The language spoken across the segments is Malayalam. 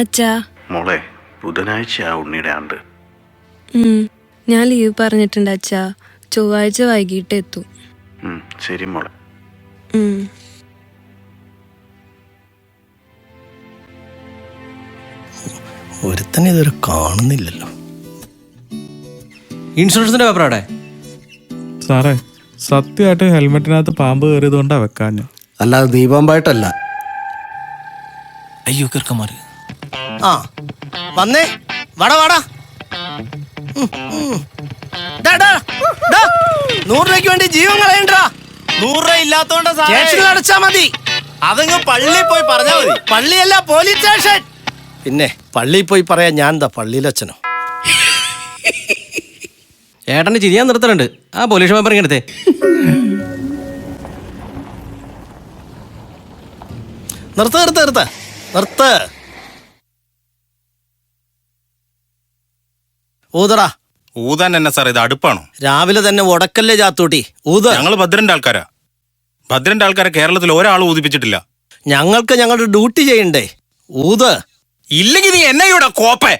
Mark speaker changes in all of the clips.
Speaker 1: അച്ഛാ.
Speaker 2: മോളെ, ബുധനാഴ്ച ഉണ്ണിയുടെ ആണ്ട്.
Speaker 1: ഞാൻ ലീവ് പറഞ്ഞിട്ടുണ്ട് അച്ഛാ. ചൊവ്വാഴ്ച വൈകിട്ട് എത്തും.
Speaker 2: ശരി മോളെ.
Speaker 3: ഒരുത്തന്നെ ഇതുവരെ കാണുന്നില്ലല്ലോ.
Speaker 4: ഇൻഷുറൻസിന്റെ പേപ്പർ അവിടെ.
Speaker 5: സാറേ, സത്യമായിട്ട് ഹെൽമെറ്റിനകത്ത് പാമ്പ് കയറിയതുകൊണ്ടാ വെക്കാഞ്ഞ,
Speaker 3: അല്ലാതെ ദീപാമ്പായിട്ടല്ല.
Speaker 4: അയ്യോ കിർക്കന്മാര്.
Speaker 3: ആ വന്നേ, വാടാ വാടാ. 100 രൂപയ്ക്ക് വേണ്ടി ജീവൻ കളയണ്ടാ.
Speaker 4: 100 രൂപ ഇല്ലാത്തോണ്ടാ
Speaker 3: സ്റ്റേഷനിൽ അടച്ചാ മതി.
Speaker 4: അതങ്ങ് പള്ളിയിൽ പോയി പറഞ്ഞാ മതി.
Speaker 3: പള്ളിയല്ല, പോലീസ് സ്റ്റേഷൻ. പിന്നെ പള്ളിയിൽ പോയി പറയാൻ ഞാൻ എന്താ പള്ളിയിലച്ഛനോ?
Speaker 4: ഏട്ടന് ചിരിയാൻ നിർത്തലുണ്ട്. ആ പോലീസ് പേപ്പർ ഇങ്ങെടുത്തേ.
Speaker 3: നിർത്ത്. ഊതടാ.
Speaker 6: ഊതാൻ എന്നാ സാർ, ഇത് അടുപ്പാണോ?
Speaker 3: രാവിലെ തന്നെ ഉടക്കല്ലേ ചാത്തൂട്ടി, ഊത.
Speaker 6: ഞങ്ങള് ഭദ്രന്റെ ആൾക്കാരാ. ഭദ്രന്റെ ആൾക്കാരെ കേരളത്തിൽ ഒരാൾ ഊതിപ്പിച്ചിട്ടില്ല.
Speaker 3: ഞങ്ങൾക്ക് ഞങ്ങളുടെ ഡ്യൂട്ടി ചെയ്യണ്ടേ? ഊത്.
Speaker 6: ഇല്ലെങ്കിൽ നീ എന്നെ ഇവിടെ കോപ്പേ.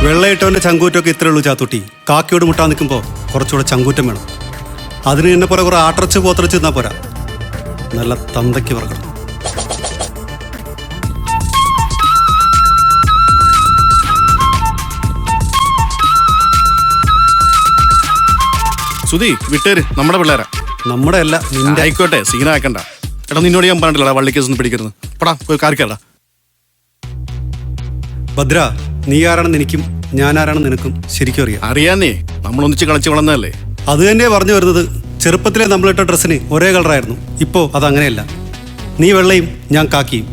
Speaker 7: വെള്ളയിട്ടവൻ്റെ ചങ്കൂറ്റമൊക്കെ ഇത്രേ ഉള്ളൂ ചാത്തുട്ടി. കാക്കയോട് മുട്ടാൻ നിൽക്കുമ്പോൾ കുറച്ചുകൂടെ ചങ്കൂറ്റം വേണം. അതിന് എന്നെ പോലെ കുറെ ആട്ടറച്ച് പോത്തറച്ച് നിന്നാൽ പോരാ, നല്ല തന്തയ്ക്ക് പറക്കണം.
Speaker 6: സുധി വിട്ടേര്, നമ്മുടെ പിള്ളേരാ.
Speaker 7: നമ്മുടെ അല്ല, നിന്റെ.
Speaker 6: ആയിക്കോട്ടെ, സീനാക്കണ്ട. എടാ, നിന്നോട് ഞാൻ പറഞ്ഞിട്ടില്ലടാ വള്ളി കേസൊന്നും പിടിക്കരുത്. പടാ പോയി കാറിക്കടാ.
Speaker 7: ഭദ്ര, നീ ആരാണെന്ന് എനിക്കും ഞാൻ ആരാണെന്ന് നിനക്കും ശരിക്കും അറിയാം.
Speaker 6: അറിയാന്നേ, നമ്മൾ ഒന്നിച്ച് കളിച്ച് വളർന്നതല്ലേ.
Speaker 7: അത് തന്നെ പറഞ്ഞു വരുന്നത്. ചെറുപ്പത്തിലെ നമ്മളിട്ട ഡ്രസ്സിന് ഒരേ കളറായിരുന്നു. ഇപ്പോൾ അതങ്ങനെയല്ല. നീ വെള്ളയും ഞാൻ കാക്കിയും.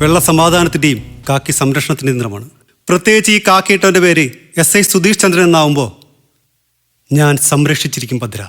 Speaker 7: വെള്ള സമാധാനത്തിൻ്റെയും കാക്കി സംരക്ഷണത്തിൻ്റെയും നിറമാണ്. പ്രത്യേകിച്ച് ഈ കാക്കിയിട്ടവൻ്റെ പേര് SI സുധീഷ് ചന്ദ്രൻ എന്നാവുമ്പോൾ ഞാൻ സംരക്ഷിച്ചിരിക്കും ഭദ്ര.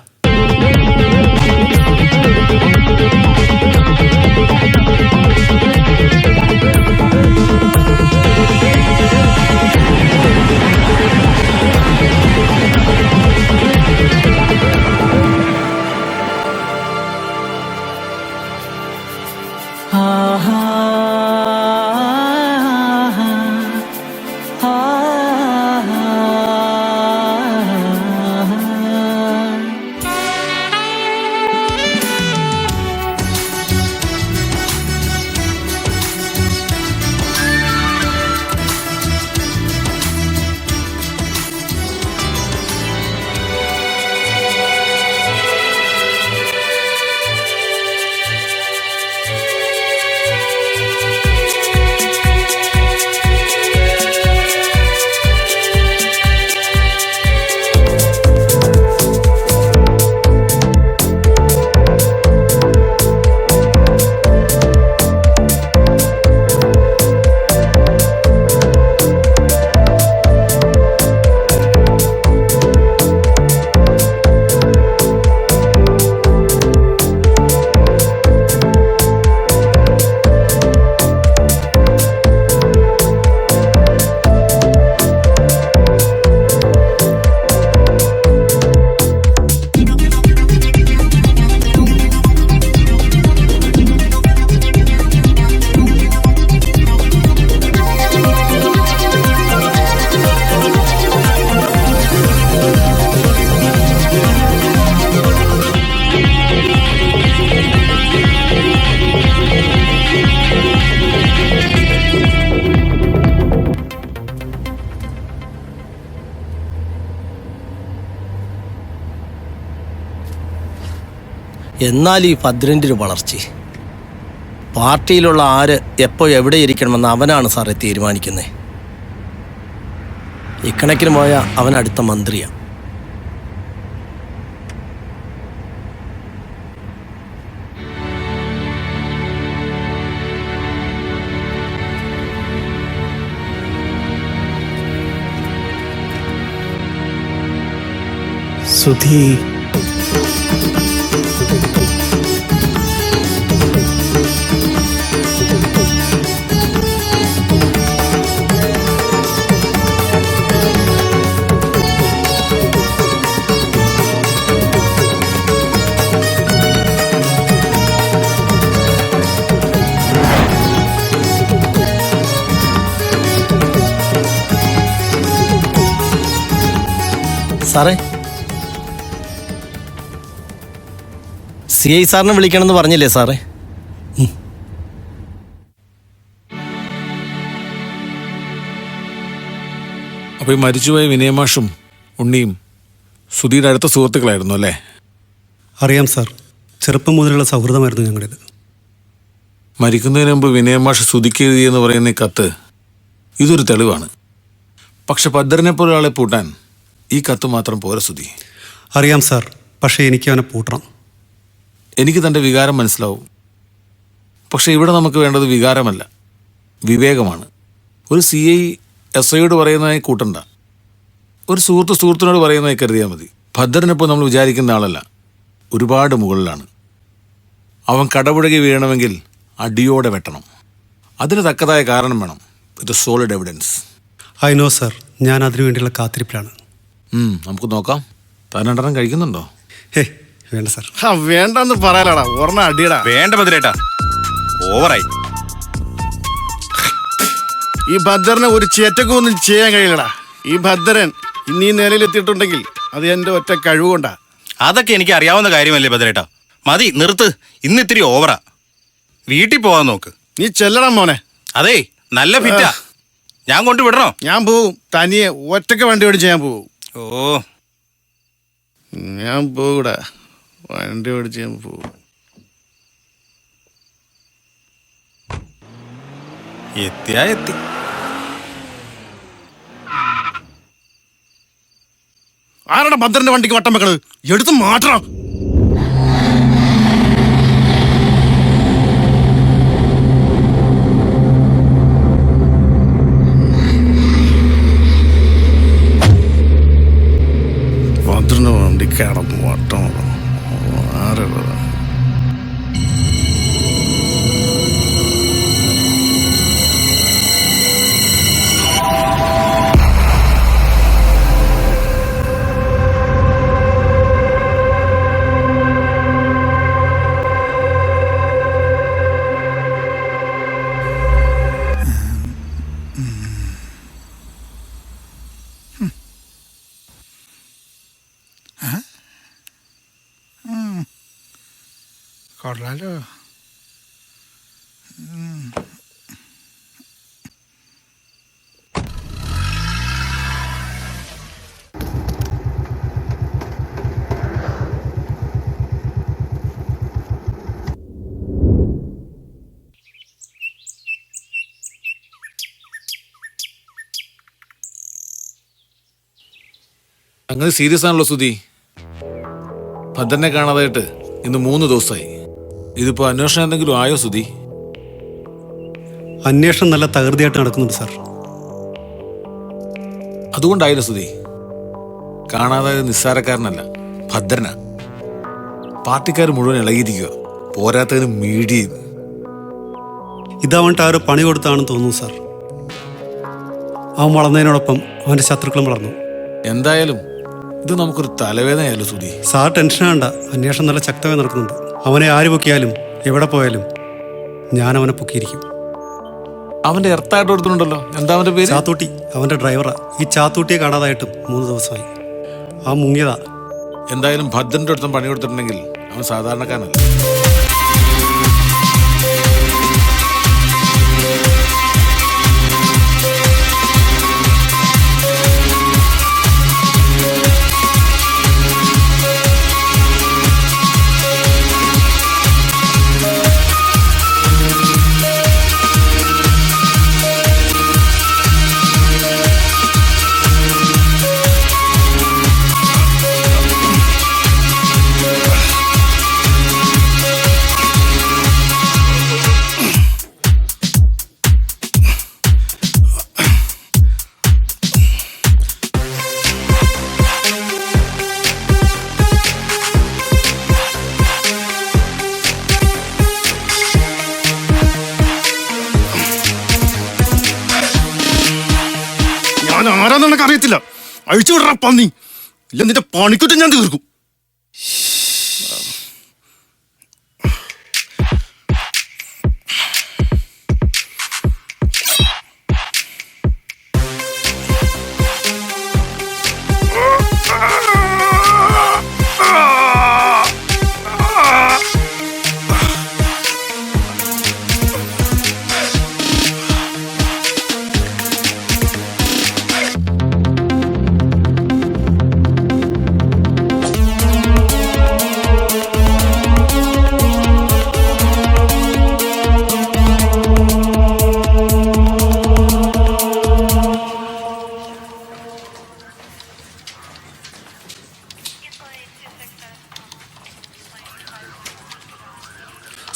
Speaker 3: എന്നാൽ ഈ ഭദ്രൻ്റെ ഒരു വളർച്ച. പാർട്ടിയിലുള്ള ആര് എപ്പോൾ എവിടെ ഇരിക്കണമെന്ന് അവനാണ് സാറേ തീരുമാനിക്കുന്നത്. ഇക്കണക്കിന് പോയാൽ അവൻ അടുത്ത മന്ത്രിയാണ്.
Speaker 5: സുധി,
Speaker 3: സാറേ, CI സാറിനെ വിളിക്കണമെന്ന് പറഞ്ഞില്ലേ സാറേ?
Speaker 8: അപ്പോൾ ഈ മരിച്ചുപോയ വിനയമാഷും ഉണ്ണിയും സുധീയുടെ അടുത്ത സുഹൃത്തുക്കളായിരുന്നു അല്ലേ?
Speaker 7: അറിയാം സാർ, ചെറുപ്പം മുതലുള്ള സൗഹൃദമായിരുന്നു ഞങ്ങളുടേത്.
Speaker 8: മരിക്കുന്നതിന് മുമ്പ് വിനയമാഷ് സുധിക്ക് എഴുതിയെന്ന് പറയുന്ന ഈ കത്ത് ഇതൊരു തെളിവാണ്. പക്ഷെ ഭദ്രനെ പോലെ ഒരാളെ പൂട്ടാൻ ഈ കത്ത് മാത്രം പോരാ സുധി.
Speaker 7: അറിയാം സാർ, പക്ഷേ എനിക്ക് അവനെ പൂട്ടണം.
Speaker 8: എനിക്ക് തൻ്റെ വികാരം മനസ്സിലാവും. പക്ഷെ ഇവിടെ നമുക്ക് വേണ്ടത് വികാരമല്ല, വിവേകമാണ്. ഒരു CI SIയോട് പറയുന്നതായി കൂട്ടണ്ട, ഒരു സുഹൃത്തിനോട് പറയുന്നതായി കരുതിയാൽ മതി. ഭദ്രനിപ്പോൾ നമ്മൾ വിചാരിക്കുന്ന ആളല്ല, ഒരുപാട് മുകളിലാണ്. അവൻ കടപുഴകി വീഴണമെങ്കിൽ അടിയോടെ വെട്ടണം. അതിന് തക്കതായ കാരണം വേണം, with solid evidence.
Speaker 7: I know sir, ഞാൻ അതിനു വേണ്ടിയുള്ള കാത്തിരിപ്പിലാണ്.
Speaker 8: നമുക്ക് നോക്കാം. താൻ രണ്ടെണ്ണം കഴിക്കുന്നുണ്ടോ?
Speaker 7: ഹേ വേണ്ട സാർ.
Speaker 6: വേണ്ടെന്ന് പറയാലാടാ, ഓർമ്മ അടിയടാ.
Speaker 4: വേണ്ട ഭദ്രേട്ടാ, ഓവറായി.
Speaker 6: ഈ ഭദ്രനെ ഒരു ചേറ്റക്കും ഒന്നും ചെയ്യാൻ കഴിയില്ലടാ. ഈ ഭദ്രൻ ഇന്നീ നിലയിലെത്തിയിട്ടുണ്ടെങ്കിൽ അത് എൻ്റെ ഒറ്റ കഴിവുകൊണ്ടാ.
Speaker 4: അതൊക്കെ എനിക്ക് അറിയാവുന്ന കാര്യമല്ലേ ഭദ്രേട്ടാ. മതി, നിർത്ത്. ഇന്ന് ഇത്തിരി ഓവറാ. വീട്ടിൽ പോവാൻ നോക്ക്.
Speaker 6: നീ ചെല്ലണം മോനെ.
Speaker 4: അതേ, നല്ല ഫിറ്റാ. ഞാൻ കൊണ്ടുവിടണോ?
Speaker 6: ഞാൻ പോവും, തനിയെ ഒറ്റക്ക് വണ്ടി ഓടിച്ച് ഞാൻ പോവും.
Speaker 4: ഓ,
Speaker 6: ഞാൻ പോകൂടാ, വണ്ടി ഓടിച്ച് ഞാൻ പോവും.
Speaker 4: എത്തിയാ എത്തി.
Speaker 6: ആരാടാ ഭദ്രന്റെ വണ്ടിക്ക് വട്ടം വെക്കണത്? എടുത്ത് മാറ്റണം. ഭദ്രന്റെ വണ്ടിക്ക് അടന്ന് വട്ടം ആരാ?
Speaker 9: കൊള്ളാലോ.
Speaker 8: അങ്ങനെ സീരിയസ് ആണല്ലോ സുധി. ഭദ്രനെ കാണാതായിട്ട് ഇന്ന് 3 ദിവസമായി. ഇതിപ്പോ അന്വേഷണം എന്തെങ്കിലും ആയോ സുധി?
Speaker 7: അന്വേഷണം നല്ല തകൃതിയായിട്ട് നടക്കുന്നുണ്ട് സാർ.
Speaker 8: അതുകൊണ്ടായില്ല സുധി. കാണാതായത് നിസ്സാരക്കാരനല്ല, ഭദ്രനാ. പാർട്ടിക്കാർ മുഴുവൻ ഇളകിയിരിക്കുക, പോരാത്തതിന് മീഡിയയും.
Speaker 7: ഇതവன்ട്ട് ആരോ പണി കൊടുത്താണെന്ന് തോന്നുന്നു സാർ. അവൻ വളർന്നതിനോടൊപ്പം അവൻ്റെ ശത്രുക്കളും വളർന്നു.
Speaker 8: എന്തായാലും ഇത് നമുക്കൊരു തലവേദനയായാലും സുധി.
Speaker 7: സാർ ടെൻഷൻ വേണ്ട, അന്വേഷണം നല്ല ശക്തമായി നടക്കുന്നുണ്ട്. അവനെ ആര് പൊക്കിയാലും എവിടെ പോയാലും ഞാൻ അവനെ പൊക്കിയിരിക്കും.
Speaker 8: അവന്റെ എർത്തായിട്ട് കൊടുത്തിട്ടുണ്ടല്ലോ, എന്താ അവന്റെ പേര്?
Speaker 7: ചാത്തൂട്ടി, അവൻ്റെ ഡ്രൈവറാ. ഈ ചാത്തൂട്ടിയെ കാണാതായിട്ടും 3 ദിവസമായി. ആ മുങ്ങിയതാ.
Speaker 8: എന്തായാലും ഭദ്രന്റെ അടുത്തും പണി കൊടുത്തിട്ടുണ്ടെങ്കിൽ അവൻ സാധാരണക്കാരനല്ല.
Speaker 6: അറിയത്തില്ല. അഴിച്ചു വിടറ പന്നി, ഇല്ല നിന്റെ പണിക്കുറ്റം ഞാൻ തീർക്കും.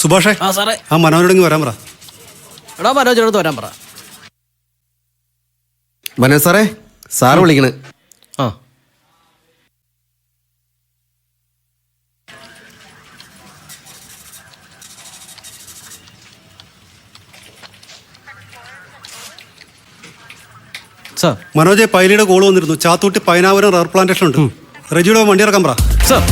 Speaker 7: സുഭാഷേ,
Speaker 3: ആ സാറേ.
Speaker 7: ആ മനോരോടെങ്കിൽ വരാൻ പറ.
Speaker 3: എടാ മനോജോടത്ത് വരാൻ പറ.
Speaker 10: മനോജ് സാറേ, സാറ് വിളിക്കണ്.
Speaker 3: ആ സാർ.
Speaker 7: മനോജെ, പൈലിയുടെ കോള് വന്നിരുന്നു. ചാത്തൂട്ടി പൈനാവരം റബ്ബർ പ്ലാന്റേഷൻ ഉണ്ട്. റെജിയുടെ വണ്ടി ഇറക്കാൻ പറ.
Speaker 3: സാർ.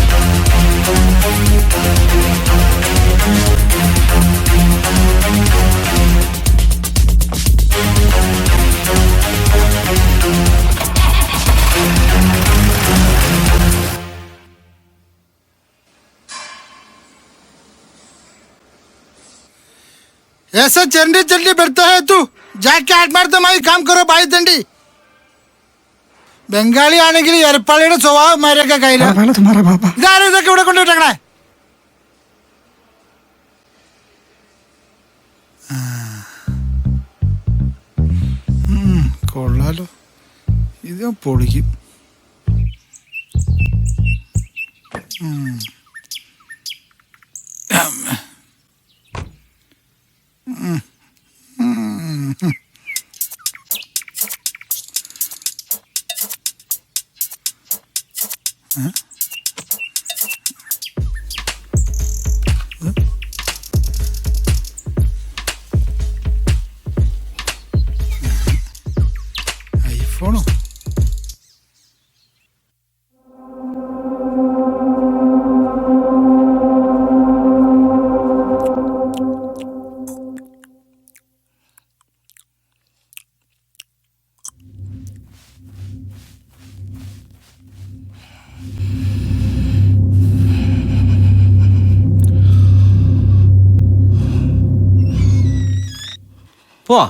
Speaker 9: ऐसा चंडी चंडी बैठता है तू, जाके ആത്മാർത്ഥമായി काम करो भाई दंडी. ബംഗാളി ആണെങ്കിൽ എരപ്പാളിയുടെ സ്വഭാവം മാരൊക്കെ കയ്യിലാണ്. ഇതാരും ഇതൊക്കെ ഇവിടെ കൊണ്ടുവിട്ടേ. കൊള്ളാലോ, ഇത് പൊളിക്കും. ഐഫോണോ?
Speaker 3: പോവാ.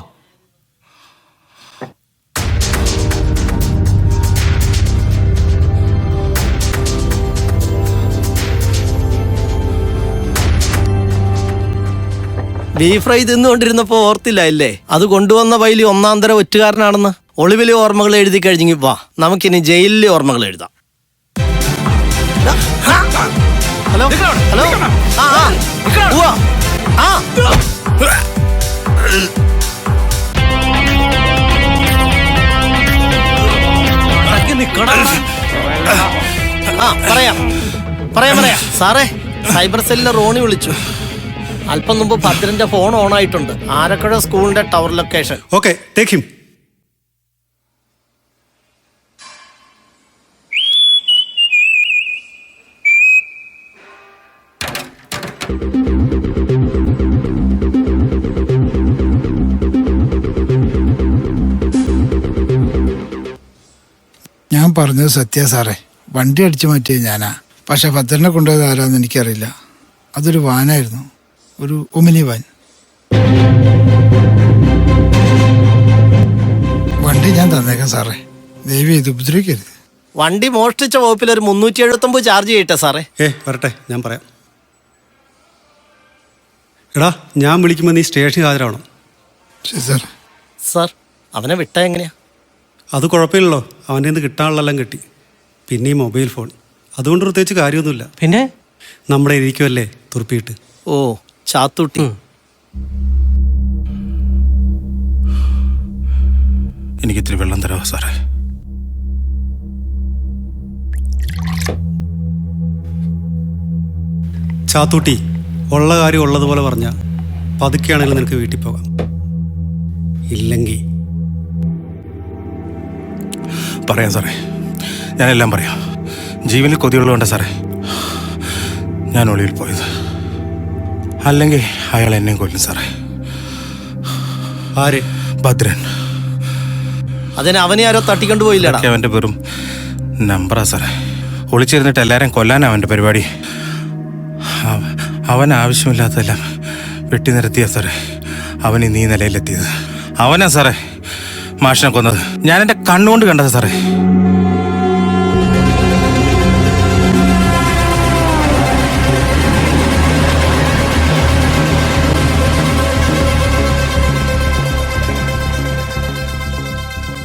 Speaker 3: ബീഫ് ഫ്രൈ തിന്നുകൊണ്ടിരുന്നപ്പോ ഓർത്തില്ല അല്ലേ അത് കൊണ്ടുവന്ന വൈലി ഒന്നാം തരം ഒറ്റുകാരനാണെന്ന്. ഒളിവിലെ ഓർമ്മകൾ എഴുതി കഴിഞ്ഞെങ്കിൽ വാ, നമുക്കിനി ജയിലിലെ ഓർമ്മകൾ എഴുതാം. ഹലോ ഹലോ, ആ പറയാം പറയാം പറയാം സാറേ, സൈബർ സെല്ലിലെ റോണി വിളിച്ചു. അല്പം മുമ്പ് ഭദ്രന്റെ ഫോൺ ഓൺ ആയിട്ടുണ്ട്. ആരക്കഴ സ്കൂളിന്റെ tower location.
Speaker 7: Okay, take him.
Speaker 9: ഞാൻ പറഞ്ഞത് സത്യ സാറേ, വണ്ടി അടിച്ചു മാറ്റിയത് ഞാനാ. പക്ഷെ ഭദ്രനെ കൊണ്ടുപോയത് ആരാന്ന് എനിക്കറിയില്ല. അതൊരു വാനായിരുന്നു, ഒരു ഒമിനി വാൻ. വണ്ടി ഞാൻ തന്നേക്കാം സാറേ, ദയവ് ചെയ്ത് ഉപദ്രവിക്കരുത്.
Speaker 3: വണ്ടി മോഷ്ടിച്ച വകുപ്പിൽ ഒരു 379 ചാർജ് ചെയ്യട്ടെ സാറേ?
Speaker 7: വരട്ടെ, ഞാൻ പറയാം. എടാ, ഞാൻ വിളിക്കുമ്പോൾ നീ സ്റ്റേഷനിൽ ഹാജരാവണം.
Speaker 9: ശരി സാർ.
Speaker 3: സാർ, അവനെ വിട്ടാ എങ്ങനെയാ?
Speaker 7: അത് കുഴപ്പമില്ലല്ലോ, അവൻ്റെ നിന്ന് കിട്ടാനുള്ളതെല്ലാം കിട്ടി. പിന്നെ ഈ മൊബൈൽ ഫോൺ, അതുകൊണ്ട് പ്രത്യേകിച്ച് കാര്യമൊന്നുമില്ല.
Speaker 3: പിന്നെ
Speaker 7: നമ്മുടെ ഇരിക്കുമല്ലേ തുറപ്പിയിട്ട്.
Speaker 3: ഓ, ചാത്തൂട്ടി.
Speaker 4: എനിക്കിത്തിരി വെള്ളം തരാമോ സാറേ?
Speaker 7: ചാത്തൂട്ടി, ഉള്ള കാര്യം ഉള്ളതുപോലെ പറഞ്ഞാൽ പതുക്കെയാണെങ്കിലും നിനക്ക് വീട്ടിൽ പോകാം. ഇല്ലെങ്കിൽ
Speaker 4: പറയാം സാറേ, ഞാനെല്ലാം പറയാം. ജീവനിൽ കൊതിയുള്ളതുകൊണ്ട് സാറേ ഞാൻ ഒളിവിൽ പോയത്. അല്ലെങ്കിൽ അയാൾ എന്നെയും കൊല്ലും സാറേ.
Speaker 7: ആര്?
Speaker 4: ഭദ്രൻ.
Speaker 3: അതിന് അവനെ ആരോ തട്ടിക്കൊണ്ടുപോയില്ലടാ.
Speaker 4: ഇതൊക്കെ അവൻ്റെ വെറും നമ്പറാ സാറേ. ഒളിച്ചിരുന്നിട്ട് എല്ലാവരും കൊല്ലാനാണ് അവൻ്റെ പരിപാടി. അവൻ ആവശ്യമില്ലാത്തതെല്ലാം വെട്ടി നിരത്തിയാ സാറേ അവൻ ഇന്ന് ഈ നിലയിലെത്തിയത്. അവനാ സാറേ മാഷിനെ കൊന്നത്. ഞാൻ എൻ്റെ കണ്ണുകൊണ്ട് കണ്ടതാ സാറേ.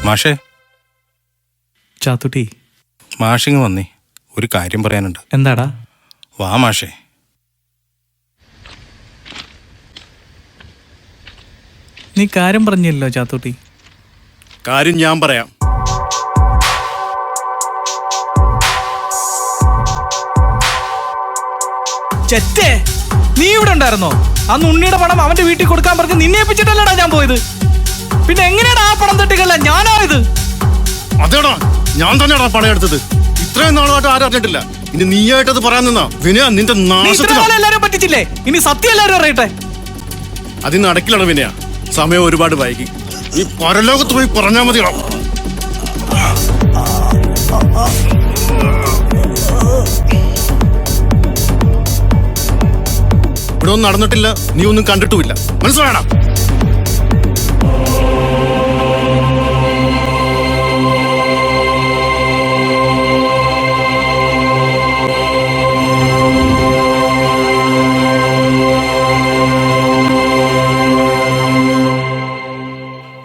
Speaker 4: മാഷേ,
Speaker 5: ചാത്തുട്ടി,
Speaker 4: മാഷിങ് വന്നേ, ഒരു കാര്യം പറയാനുണ്ട്.
Speaker 5: എന്താടാ?
Speaker 4: വാ മാഷേ.
Speaker 5: നീ കാര്യം പറഞ്ഞല്ലോ ചാത്തുട്ടി.
Speaker 6: കാര്യം ഞാൻ പറയാം.
Speaker 5: ചെറ്റേ, നീ ഇവിടെ ഉണ്ടായിരുന്നോ? അന്ന് ഉണ്ണിയുടെ പണം അവന്റെ വീട്ടിൽ കൊടുക്കാൻ പറഞ്ഞ് നിന്നെ ഏൽപ്പിച്ചിട്ടല്ലടാ ഞാൻ പോയത്. പിന്നെ എങ്ങനെയാടാ ആ പണം തട്ടിക്കല്ല ഞാനായത്?
Speaker 6: അതേടാ, ഞാൻ തന്നെയാടാ പണം എടുത്തത്. ഇത്രയും നാളുമായിട്ട് ആരും അറിഞ്ഞിട്ടില്ല. ഇനി നീയായിട്ടത് പറയാൻ നിന്നാ വിനയ നിന്റെ നാശത്തിലാണ്.
Speaker 5: എല്ലാരും പറ്റിച്ചില്ലേ? ഇനി സത്യം എല്ലാരും അറിയട്ടെ.
Speaker 6: അതിന് നടക്കിലാണ് വിനയ. സമയം ഒരുപാട് വൈകി. നീ പരലോകത്ത് പോയി പറഞ്ഞാൽ മതിയോ? ഇവിടെ ഒന്നും നടന്നിട്ടില്ല, നീ ഒന്നും കണ്ടിട്ടുമില്ല. മനസ്സിലായടാ?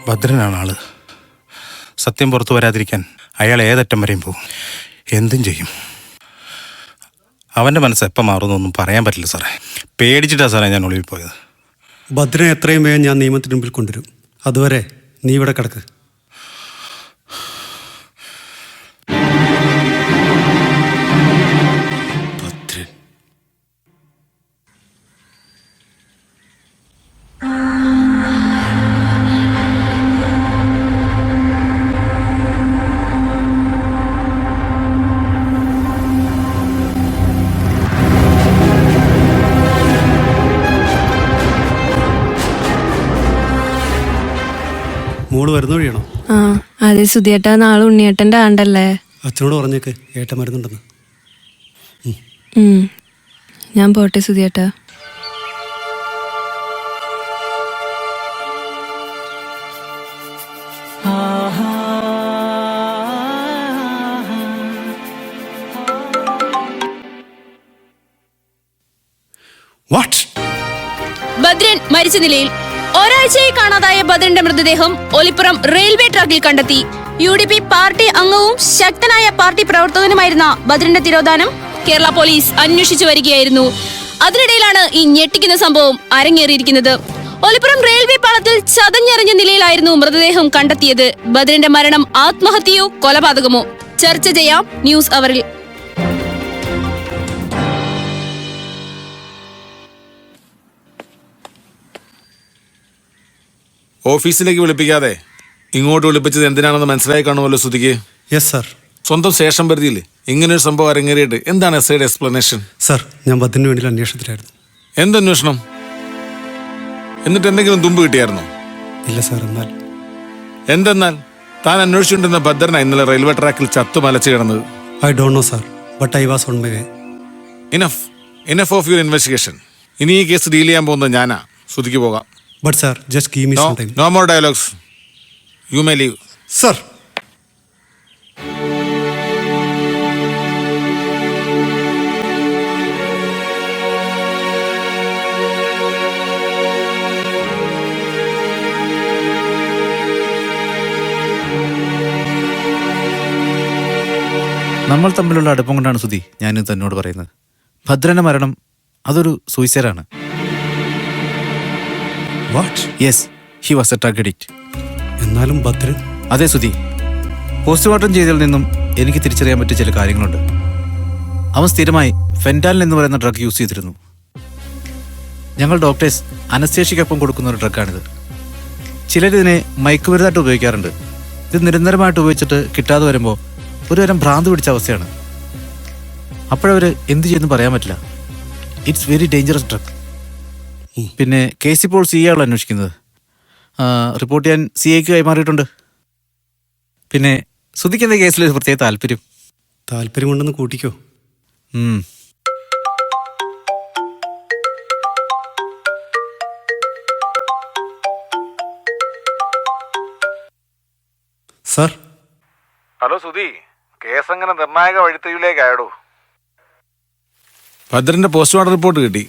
Speaker 4: ഭദ്രനാണ് ആള്. സത്യം പുറത്തു വരാതിരിക്കാൻ അയാൾ ഏതറ്റം വരെയും പോകും, എന്തും ചെയ്യും. അവൻ്റെ മനസ്സ് എപ്പം മാറുന്നൊന്നും പറയാൻ പറ്റില്ല സാറേ. പേടിച്ചിട്ടാണ് സാറേ ഞാൻ ഒളിവിൽ പോയത്.
Speaker 7: ഭദ്രനെ എത്രയും വേഗം ഞാൻ നിയമത്തിന് മുമ്പിൽ കൊണ്ടുവരും. അതുവരെ നീ ഇവിടെ കിടക്ക്.
Speaker 6: ഭദ്രൻ.
Speaker 7: മോള് വരുന്ന വഴിയാണോ?
Speaker 1: ആ അതെ സുധിയേട്ടാ, നാളെ ഉണ്ണിയേട്ടൻ്റെ ആണ്ടല്ലേ.
Speaker 7: അച്ഛനോട് പറഞ്ഞേക്ക് ഏട്ടൻ മരുന്നുണ്ടെന്ന്.
Speaker 1: ഞാൻ പോട്ടെ സുധിയേട്ടാ.
Speaker 6: വാട്ട്?
Speaker 11: ഭദ്രൻ മരിച്ച നിലയിൽ. ഒരാഴ്ചയായി കാണാതായ ഭദ്രന്റെ മൃതദേഹം ഒലിപ്പുറം റെയിൽവേ ട്രാക്കിൽ കണ്ടെത്തി. UDP പാർട്ടി അംഗവും ശക്തനായ പാർട്ടി പ്രവർത്തകനുമായിരുന്ന ഭദ്രന്റെ തിരോധാനം കേരള പോലീസ് അന്വേഷിച്ചു വരികയായിരുന്നു. അതിനിടയിലാണ് ഈ ഞെട്ടിക്കുന്ന സംഭവം അരങ്ങേറിയിരിക്കുന്നത്. ഒലിപ്പുറം റെയിൽവേ പാളത്തിൽ ചതഞ്ഞെറിഞ്ഞ നിലയിലായിരുന്നു മൃതദേഹം കണ്ടെത്തിയത്. ഭദ്രന്റെ മരണം ആത്മഹത്യയോ കൊലപാതകമോ? ചർച്ച ചെയ്യാം ന്യൂസ് അവറിൽ.
Speaker 8: ഓഫീസിലേക്ക് വിളിപ്പിക്കാതെ ഇങ്ങോട്ട് വിളിപ്പിച്ചത് എന്തിനാണെന്ന് മനസ്സിലായി കാണുമല്ലോ സുധിക്ക്.
Speaker 7: Yes sir.
Speaker 8: സ്വന്തം സ്റ്റേഷൻ പരിധിയിൽ ഇങ്ങനൊരു സംഭവം അരങ്ങേറിയിട്ട് എന്താണ് എസ്ഐയുടെ എക്സ്പ്ലനേഷൻ?
Speaker 7: സാർ, ഞാൻ ഭദ്രന് വേണ്ടി അന്വേഷണത്തിലായിരുന്നു.
Speaker 8: എന്തന്വേഷണം? എന്നിട്ട് എന്തെങ്കിലും തുമ്പ് കിട്ടിയായിരുന്നോ?
Speaker 7: ഇല്ല സാർ.
Speaker 8: എന്തെന്നാൽ താൻ അന്വേഷിച്ചുകൊണ്ടിരുന്ന ഭദ്രന ഇന്നലെ റെയിൽവേ ട്രാക്കിൽ ചത്തു മലച്ചു കിടന്നത്.
Speaker 7: I don't know sir, but I was on my way.
Speaker 8: Enough of your investigation. ഇനി ഈ കേസ് ഡീൽ ചെയ്യാൻ പോകുന്നത് ഞാനാ. സുധിക്ക് പോകാം.
Speaker 7: But sir, just give me some time.
Speaker 8: No more dialogues. You may leave.
Speaker 7: Sir.
Speaker 12: നമ്മൾ തമ്മിലുള്ള അടുപ്പം കൊണ്ടാണ് സുധി ഞാൻ തന്നോട് പറയുന്നത്. ഭദ്രന്റെ മരണം അതൊരു സൂയിസൈഡാണ്.
Speaker 7: What?
Speaker 12: Yes, he was a drug addict.
Speaker 7: എന്നാലും ഭദ്രൻ?
Speaker 12: അതെ സുധി, പോസ്റ്റ്മോർട്ടം ചെയ്തതിൽ നിന്നും എനിക്ക് തിരിച്ചറിയാൻ പറ്റിയ ചില കാര്യങ്ങളുണ്ട്. അവൻ സ്ഥിരമായി ഫെന്റാലിൻ എന്ന് പറയുന്ന ഡ്രഗ് യൂസ് ചെയ്തിരുന്നു. ഞങ്ങൾ ഡോക്ടേഴ്സ് അനസ്തേഷ്യക്കൊപ്പം കൊടുക്കുന്ന ഒരു ഡ്രഗാണിത്. ചിലരിതിനെ മയക്കുമരുന്നായിട്ട് ഉപയോഗിക്കാറുണ്ട്. ഇത് നിരന്തരമായിട്ട് ഉപയോഗിച്ചിട്ട് കിട്ടാതെ വരുമ്പോൾ ഒരു തരം ഭ്രാന്ത് പിടിച്ച അവസ്ഥയാണ്. അപ്പോഴവർ എന്ത് ചെയ്യുന്നു പറയാൻ പറ്റില്ല. It's very dangerous drug. പിന്നെ കേസ് ഇപ്പോൾ സി ആൾ അന്വേഷിക്കുന്നത്. റിപ്പോർട്ട് ചെയ്യാൻ സി ഐക്ക് കൈമാറിയിട്ടുണ്ട്. പിന്നെ ശ്രുതിക്കുന്ന കേസിൽ ഒരു പ്രത്യേക
Speaker 7: താല്പര്യമുണ്ടെന്ന് കൂട്ടിക്കോ. സാർ.
Speaker 8: ഹലോ സുധി, കേസ് അങ്ങനെ നിർണായക വഴിത്തിരിവിലേക്കായടൂ. ഭദ്രന്റെ പോസ്റ്റ്മോർട്ടം റിപ്പോർട്ട് കിട്ടി.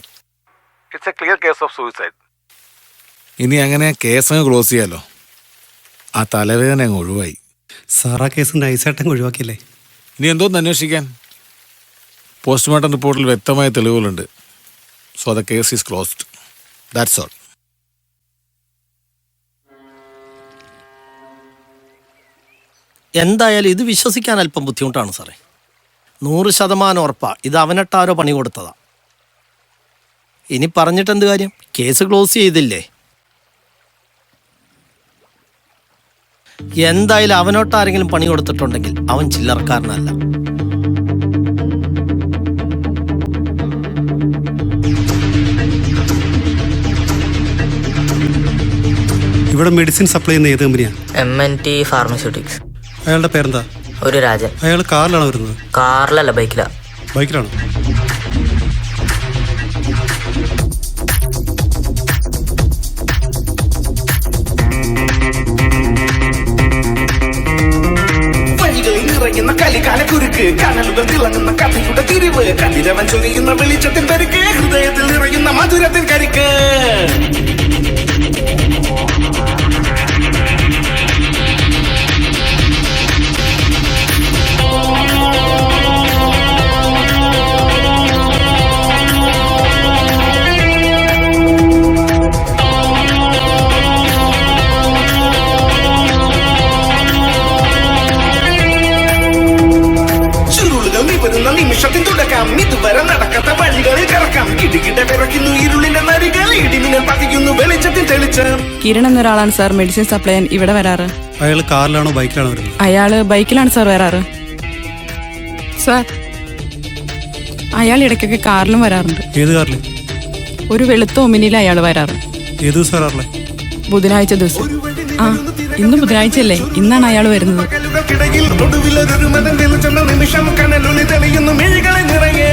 Speaker 8: It's A clear case of suicide. ഇനി അങ്ങനെ കേസ് അങ്ങ് ക്ലോസ് ചെയ്യാലോ. ആ തലവേദന അങ്ങ് ഒഴിവായി.
Speaker 7: സാർ, ആ കേസ് നൈസായിട്ടങ്ങ് ഒഴിവാക്കിയല്ലേ?
Speaker 8: ഇനി എന്തോന്ന് അന്വേഷിക്കാൻ? പോസ്റ്റ്മോർട്ടം റിപ്പോർട്ടിൽ വ്യക്തമായ തെളിവുകളുണ്ട്. So the case is closed. That's all.
Speaker 3: എന്തായാലും ഇത് വിശ്വസിക്കാൻ അല്പം ബുദ്ധിമുട്ടാണ് സാറേ. 100% ഉറപ്പാ ഇത് അവനട്ടാരോ പണി കൊടുത്തതാ. ഇനി പറഞ്ഞിട്ടെന്ത് കാര്യം? കേസ് ക്ലോസ് ചെയ്തില്ലേ? എന്തായാലും അവനോട്ടാരെങ്കിലും പണി കൊടുത്തിട്ടുണ്ടെങ്കിൽ അവൻ ചില്ലറക്കാരനല്ല.
Speaker 7: ഇവിടെ മെഡിസിൻ സപ്ലൈ ചെയ്യുന്ന ഏത് കമ്പനിയാണ്?
Speaker 13: MNT pharmaceutics.
Speaker 7: അയാളുടെ പേരെന്താ?
Speaker 13: ഒരു രാജൻ.
Speaker 7: അയാൾ കാറിലാണോ വരുന്നത്?
Speaker 13: കാറിലല്ല, ബൈക്കിലാണ്.
Speaker 7: ബൈക്കിലാണോ?
Speaker 5: കലികാലക്കുരുക്ക് കനലുകൾ തിളങ്ങുന്ന കഥയുടെ തിരിവ് കതിരവൻ ചൊരിയുന്ന വെളിച്ചത്തിൻ പെരുക്ക് ഹൃദയത്തിൽ നിറയുന്ന മധുരത്തിൻ കരിക്ക്. നിമിഷത്തിൽ തുടക്കം ഇതുവരെ നടക്കാത്ത വഴികളിൽ കറക്കാം. കിടുകിട വിറയ്ക്കുന്നു ഇരുളിന്റെ നരികൾ, ഇടിമിന്നൽ പതിക്കുന്നു വെളിച്ചത്തിൽ തെളിച്ചം.
Speaker 14: കിരൺ എന്നൊരാളാണ് സാർ മെഡിസിൻ സപ്ലൈ ചെയ്യാൻ ഇവിടെ വരാറ്.
Speaker 7: അയാൾ കാറിലാണോ ബൈക്കിലാണോ വരുന്നത്?
Speaker 14: അയാള് ബൈക്കിലാണ് സാർ വരാറ്. സാർ, അയാൾ ഇടയ്ക്കൊക്കെ കാറിലും വരാറുണ്ട്.
Speaker 7: ഏത് കാറില്?
Speaker 14: ഒരു വെളുത്ത ഒമിനിയിൽ അയാൾ വരാറ്.
Speaker 7: ഏത് ദിവസം വരാറില്ലേ?
Speaker 14: ബുധനാഴ്ച ദിവസം. ആ, ഇന്ന് ബുധനാഴ്ചയല്ലേ? ഇന്നാണ് അയാൾ വരുന്നത്.
Speaker 5: നിമിഷം കനലുളി തെളിയുന്നു മിഴികളെ നിറയെ.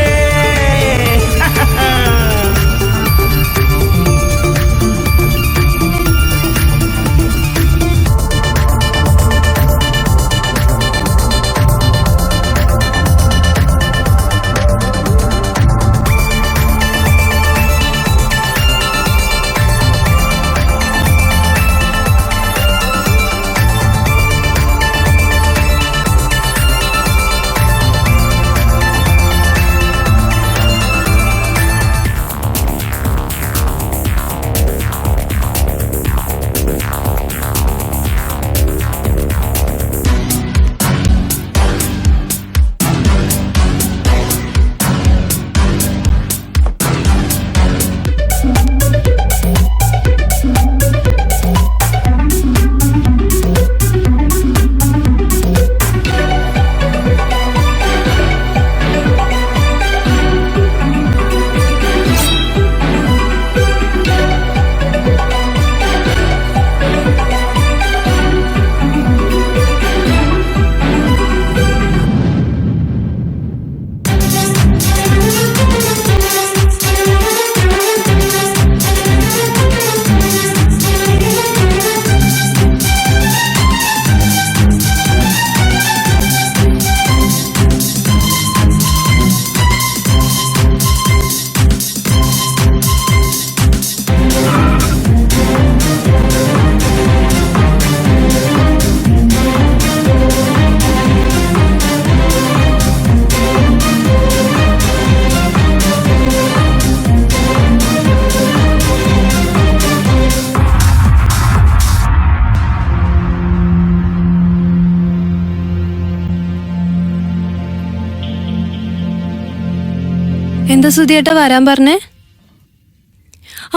Speaker 1: എന്താ സുധിയേട്ടാ വരാൻ പറഞ്ഞേ?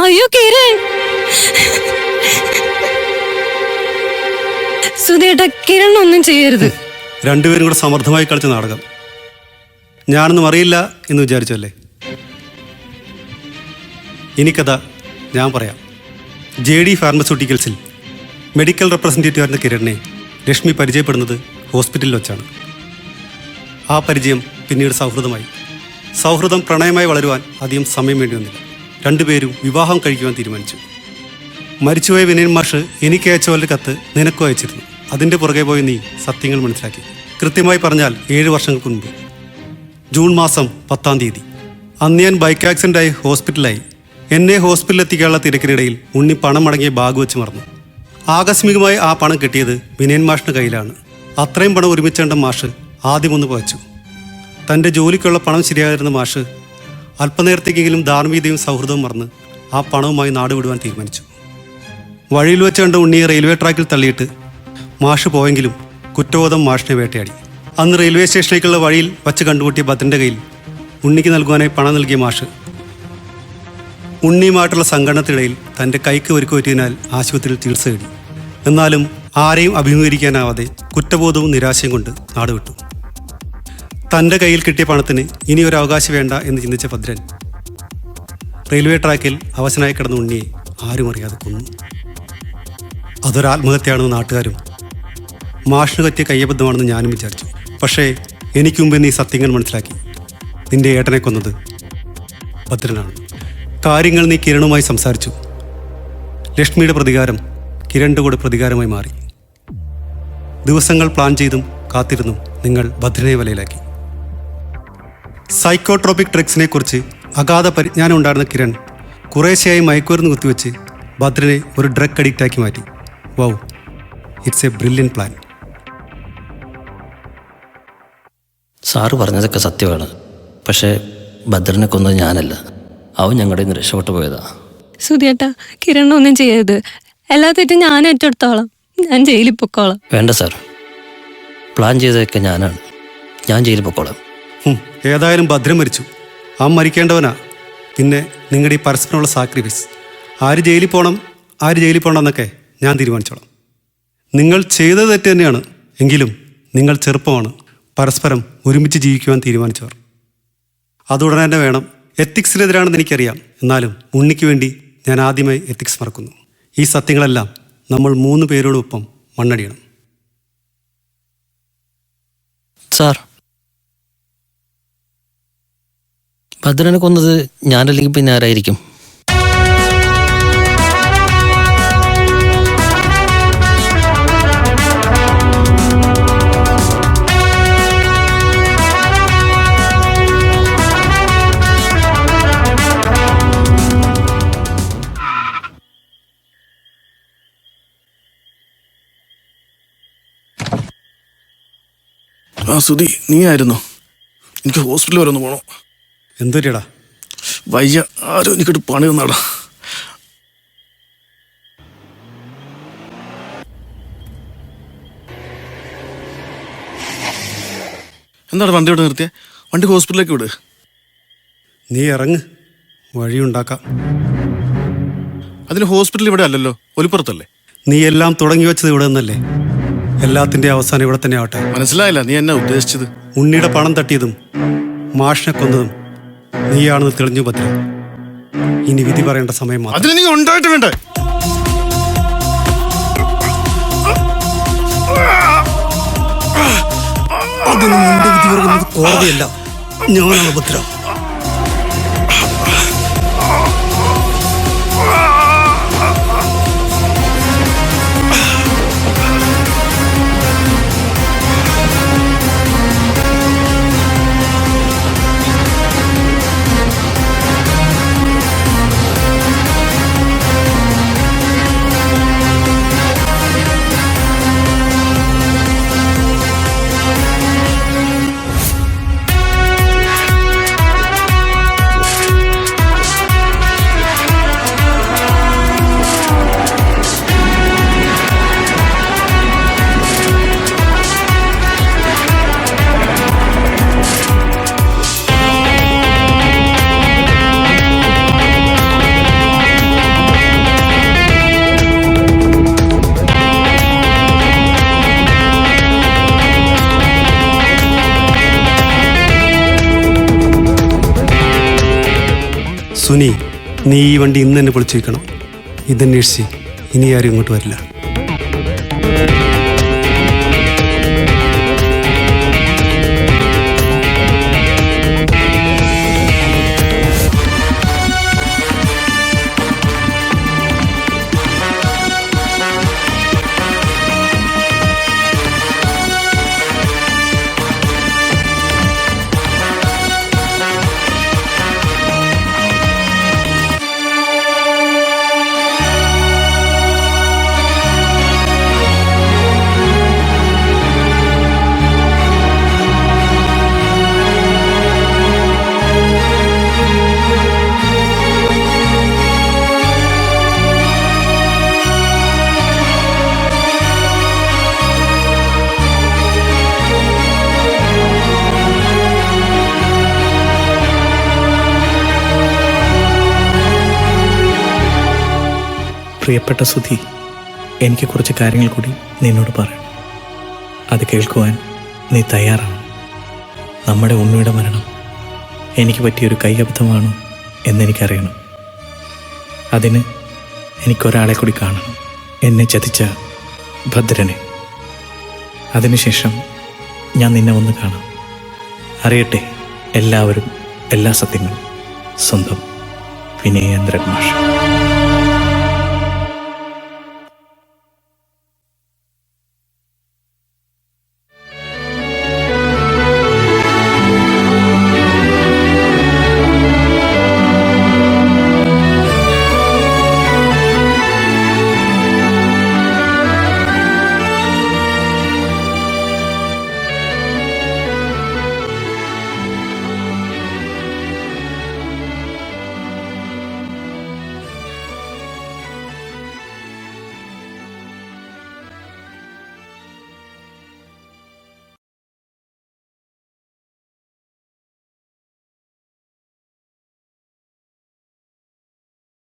Speaker 1: അയ്യോ കിരൺ, സുധിയേട്ട കിരൺ ഒന്നും ചെയ്യരുത്.
Speaker 7: രണ്ടുപേരും കൂടെ സമർത്ഥമായി കളിച്ച നാടകം. ഞാനൊന്നും അറിയില്ല എന്ന് വിചാരിച്ചല്ലേ? ഇനി കഥ ഞാൻ പറയാം. JD ഫാർമസ്യൂട്ടിക്കൽസിൽ മെഡിക്കൽ റെപ്രസെൻറ്റേറ്റീവ് ആയിരുന്ന കിരണിനെ ലക്ഷ്മി പരിചയപ്പെടുന്നത് ഹോസ്പിറ്റലിൽ വെച്ചാണ്. ആ പരിചയം പിന്നീട് സൗഹൃദമായി. സൗഹൃദം പ്രണയമായി വളരുവാൻ അധികം സമയം വേണ്ടി വന്നില്ല. രണ്ടുപേരും വിവാഹം കഴിക്കുവാൻ തീരുമാനിച്ചു. മരിച്ചുപോയ വിനയൻ മാഷ് എനിക്ക് അയച്ച പോലെ കത്ത് നിനക്കും അയച്ചിരുന്നു. അതിൻ്റെ പുറകെ പോയി നീ സത്യങ്ങൾ മനസ്സിലാക്കി. കൃത്യമായി പറഞ്ഞാൽ 7 വർഷങ്ങൾക്ക് മുൻപ് ജൂൺ മാസം 10-ാം തീയതി. അന്ന് ഞാൻ ബൈക്ക് ആക്സിഡൻ്റായി ഹോസ്പിറ്റലായി. എന്നെ ഹോസ്പിറ്റലിൽ എത്തിക്കാനുള്ള തിരക്കിനിടയിൽ ഉണ്ണി പണം അടങ്ങിയ ബാഗ് വെച്ച് മറന്നു. ആകസ്മികമായി ആ പണം കിട്ടിയത് വിനയൻ മാഷിൻ്റെ കയ്യിലാണ്. അത്രയും പണം ഒരുമിച്ചേണ്ട മാഷ് ആദ്യമൊന്ന് പകച്ചു. തൻ്റെ ജോലിക്കുള്ള പണം ശരിയായിരുന്ന മാഷ് അല്പനേരത്തേക്കെങ്കിലും ധാർമ്മികതയും സൗഹൃദവും മറന്ന് ആ പണവുമായി നാട് വിടുവാൻ തീരുമാനിച്ചു. വഴിയിൽ വെച്ച് കണ്ട ഉണ്ണിയെ റെയിൽവേ ട്രാക്കിൽ തള്ളിയിട്ട് മാഷ് പോയെങ്കിലും കുറ്റബോധം മാഷിനെ വേട്ടയാടി. അന്ന് റെയിൽവേ സ്റ്റേഷനിലേക്കുള്ള വഴിയിൽ വച്ച് കണ്ടുമുട്ടിയ ഭദ്രൻ്റെ കയ്യിൽ ഉണ്ണിക്ക് നൽകുവാനായി പണം നൽകിയ മാഷ് ഉണ്ണിയുമായിട്ടുള്ള സംഘടനത്തിനിടയിൽ തൻ്റെ കൈക്ക് ഒരുക്ക് പറ്റിയതിനാൽ ആശുപത്രിയിൽ ചികിത്സ തേടി. എന്നാലും ആരെയും അഭിമുഖീകരിക്കാനാവാതെ കുറ്റബോധവും നിരാശയും കൊണ്ട് നാട് വിട്ടു. തൻ്റെ കയ്യിൽ കിട്ടിയ പണത്തിന് ഇനി ഒരു അവകാശം വേണ്ട എന്ന് ചിന്തിച്ച ഭദ്രൻ റെയിൽവേ ട്രാക്കിൽ അവശനായി കിടന്ന ഉണ്ണിയെ ആരും അറിയാതെ കൊന്നു. അതൊരു ആത്മഹത്യയാണെന്ന് നാട്ടുകാരും മാഷിന് പറ്റിയ കയ്യബദ്ധമാണെന്ന് ഞാനും വിചാരിച്ചു. പക്ഷേ എനിക്ക് മുമ്പേ നീ സത്യങ്ങൾ മനസ്സിലാക്കി. നിന്റെ ഏട്ടനെ കൊന്നത് ഭദ്രനാണ്. കാര്യങ്ങൾ നീ കിരണുമായി സംസാരിച്ചു. ലക്ഷ്മിയുടെ പ്രതികാരം കിരണിൻ്റെ കൂടെ പ്രതികാരമായി മാറി. ദിവസങ്ങൾ പ്ലാൻ ചെയ്തും കാത്തിരുന്നും നിങ്ങൾ ഭദ്രനെ വലയിലാക്കി. സൈക്കോട്രോപിക് ഡ്രഗ്സിനെ കുറിച്ച് അഗാധ പരിജ്ഞാനം ഉണ്ടായിരുന്ന കിരൺ കുറേശ്ശെയായി മയക്കുമരുന്ന് കുത്തിവെച്ച് ഭദ്രനെ ഒരു ഡ്രഗ് അഡിക്റ്റാക്കി മാറ്റി. Wow, it's A brilliant plan.
Speaker 3: Sir പറഞ്ഞതൊക്കെ സത്യമാണ്. പക്ഷേ ഭദ്രനെ കൊന്നത് ഞാനല്ല, അവൻ ഞങ്ങളുടെ നിന്ന് രക്ഷപ്പെട്ടു പോയതാ.
Speaker 1: സുധിയേട്ട കിരൺ ഒന്നും ചെയ്യരുത്. എല്ലാ തെറ്റും ഞാൻ ഏറ്റെടുത്തോളാം. ഞാൻ ജയിലിൽ പൊക്കോളാം.
Speaker 3: വേണ്ട സാർ, പ്ലാൻ ചെയ്തതൊക്കെ ഞാനാണ്. ഞാൻ ജയിലിൽ പൊക്കോളാം.
Speaker 7: ഏതായാലും ഭദ്രൻ മരിച്ചു. ആ മരിക്കേണ്ടവനാ. പിന്നെ നിങ്ങളുടെ ഈ പരസ്പരമുള്ള സാക്രിഫൈസ്, ആര് ജയിലിൽ പോകണം എന്നൊക്കെ ഞാൻ തീരുമാനിച്ചോളാം. നിങ്ങൾ ചെയ്തത് തെറ്റ് തന്നെയാണ്. എങ്കിലും നിങ്ങൾ ചെറുപ്പമാണ്. പരസ്പരം ഒരുമിച്ച് ജീവിക്കുവാൻ തീരുമാനിച്ചവർ. അതുടനെ തന്നെ വേണം. എത്തിക്സിനെതിരാണെന്ന് എനിക്കറിയാം. എന്നാലും ഉണ്ണിക്ക് വേണ്ടി ഞാൻ ആദ്യമായി എത്തിക്സ് മറക്കുന്നു. ഈ സത്യങ്ങളെല്ലാം നമ്മൾ 3 പേരോടൊപ്പം മണ്ണടിയണം.
Speaker 3: സാർ, ഭദ്രനെ കൊന്നത് ഞാനല്ലെങ്കിൽ പിന്നെ ആരായിരിക്കും?
Speaker 6: ആ സുധി, നീ ആയിരുന്നോ? എനിക്ക് ഹോസ്പിറ്റലിൽ വരെ ഒന്ന് പോകണം.
Speaker 7: എന്തൊരിടാ
Speaker 6: വയ്യ, ആരും എനിക്കിട്ട് പണി തന്നാടാ. എന്താണ് വണ്ടി ഇവിടെ നിർത്തിയ? വണ്ടി ഹോസ്പിറ്റലിലേക്ക് വിട്.
Speaker 7: നീ ഇറങ്ങ്, വഴിയുണ്ടാക്കാം.
Speaker 6: അതിന് ഹോസ്പിറ്റൽ ഇവിടെ അല്ലല്ലോ, ഒലിപ്പുറത്തല്ലേ?
Speaker 7: നീ എല്ലാം തുടങ്ങി വെച്ചത് ഇവിടെ നിന്നല്ലേ? എല്ലാത്തിൻ്റെ അവസാനം ഇവിടെ തന്നെ ആവട്ടെ.
Speaker 6: മനസ്സിലായില്ല നീ എന്നാ ഉദ്ദേശിച്ചത്?
Speaker 7: ഉണ്ണിയുടെ പണം തട്ടിയതും മാഷിനെ കൊന്നതും നീയാണെന്ന് തെളിഞ്ഞു ഭദ്ര. ഇനി വിധി പറയേണ്ട സമയം മാത്രം.
Speaker 6: അതിന് നീ ഉണ്ടായിട്ട് വേണ്ടേ?
Speaker 7: അതിന് നിന്റെ വിധി പറയുന്നത് കോടതിയല്ല, ഞാനാണ് ഭദ്ര. സുനി, നീ ഈ വണ്ടി ഇന്ന് തന്നെ പൊളിച്ചു വയ്ക്കണം. ഇതന്വേഷിച്ച് ഇനി ആരും ഇങ്ങോട്ട് വരില്ല.
Speaker 15: പ്രിയപ്പെട്ട സുധി, എനിക്ക് കുറച്ച് കാര്യങ്ങൾ കൂടി നിന്നോട് പറയണം. അത് കേൾക്കുവാൻ നീ തയ്യാറാണ്? നമ്മുടെ ഉണ്ണിയുടെ മരണം എനിക്ക് പറ്റിയൊരു കൈയബദ്ധമാണോ എന്നെനിക്കറിയണം. അതിന് എനിക്കൊരാളെ കൂടി കാണണം, എന്നെ ചതിച്ച ഭദ്രനെ. അതിനുശേഷം ഞാൻ നിന്നെ ഒന്ന് കാണാം. അറിയട്ടെ എല്ലാവരും എല്ലാ സത്യങ്ങളും. സ്വന്തം വിനയേന്ദ്രൻ മാഷ്.